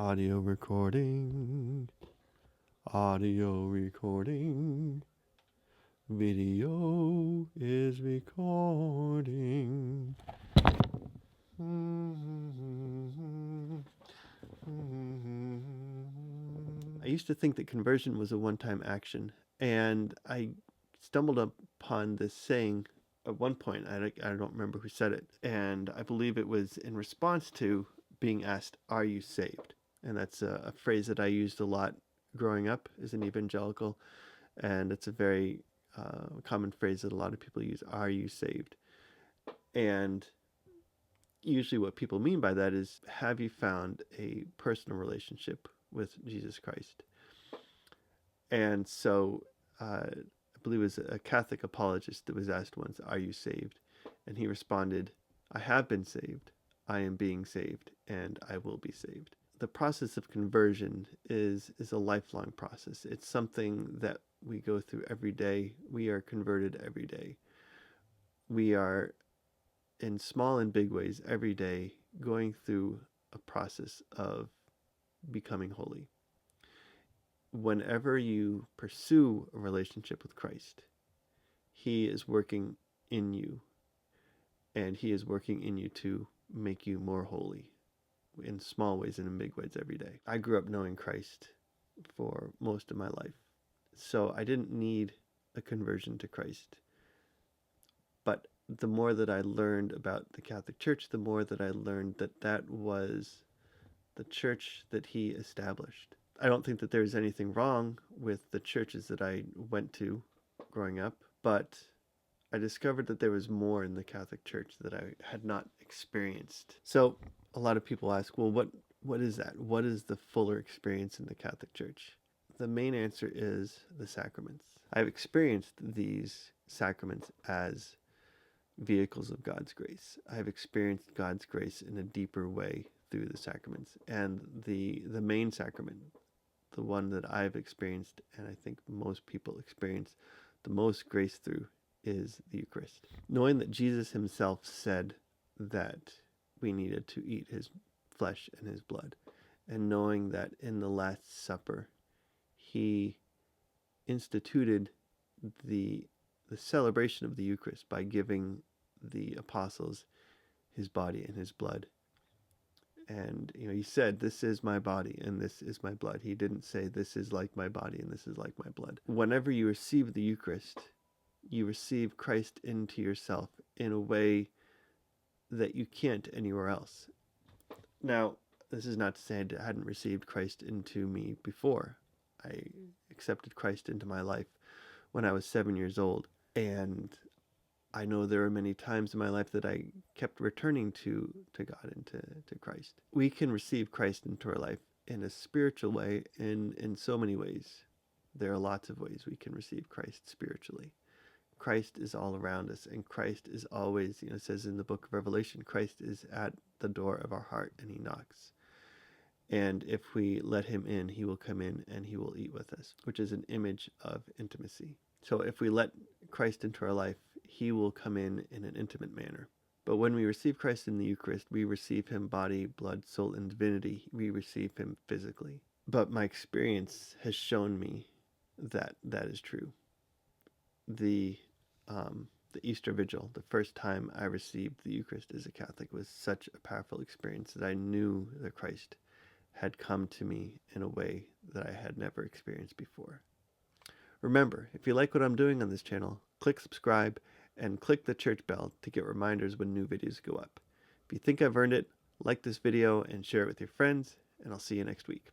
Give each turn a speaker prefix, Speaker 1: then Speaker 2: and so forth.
Speaker 1: Audio recording. Audio recording. Video is recording. I used to think that conversion was a one-time action, and I stumbled upon this saying at one point. I don't remember who said it, and I believe it was in response to being asked, "Are you saved?" And that's a phrase that I used a lot growing up as an evangelical, and it's a very common phrase that a lot of people use. Are you saved? And usually what people mean by that is, have you found a personal relationship with Jesus Christ? And so I believe it was a Catholic apologist that was asked once, "Are you saved?" And he responded, "I have been saved, I am being saved, and I will be saved." The process of conversion is a lifelong process. It's something that we go through every day. We are converted every day. We are, in small and big ways, every day going through a process of becoming holy. Whenever you pursue a relationship with Christ, He is working in you, and He is working in you to make you more holy in small ways and in big ways every day. I grew up knowing Christ for most of my life, so I didn't need a conversion to Christ. But the more that I learned about the Catholic Church, the more that I learned that that was the church that He established. I don't think that there's anything wrong with the churches that I went to growing up, but I discovered that there was more in the Catholic Church that I had not experienced. So a lot of people ask, well, what is that? What is the fuller experience in the Catholic Church? The main answer is the sacraments. I've experienced these sacraments as vehicles of God's grace. I've experienced God's grace in a deeper way through the sacraments. And the main sacrament, the one that I've experienced, and I think most people experience the most grace through, is the Eucharist. Knowing that Jesus Himself said that we needed to eat His flesh and His blood, and knowing that in the Last Supper He instituted the celebration of the Eucharist by giving the apostles His body and His blood. And He said, "This is my body and this is my blood." He didn't say, "This is like my body and this is like my blood." Whenever you receive the Eucharist, you receive Christ into yourself in a way that you can't anywhere else. Now, this is not to say I hadn't received Christ into me before. I accepted Christ into my life when I was 7 years old, and I know there are many times in my life that I kept returning to God and to Christ. We can receive Christ into our life in a spiritual way in so many ways. There are lots of ways we can receive Christ spiritually. Christ is all around us, and Christ is always, it says in the book of Revelation, Christ is at the door of our heart and He knocks. And if we let Him in, He will come in and He will eat with us, which is an image of intimacy. So if we let Christ into our life, He will come in an intimate manner. But when we receive Christ in the Eucharist, we receive Him body, blood, soul, and divinity. We receive Him physically. But my experience has shown me that that is true. The Easter Vigil, the first time I received the Eucharist as a Catholic, was such a powerful experience that I knew that Christ had come to me in a way that I had never experienced before. Remember, if you like what I'm doing on this channel, click subscribe and click the church bell to get reminders when new videos go up. If you think I've earned it, like this video and share it with your friends, and I'll see you next week.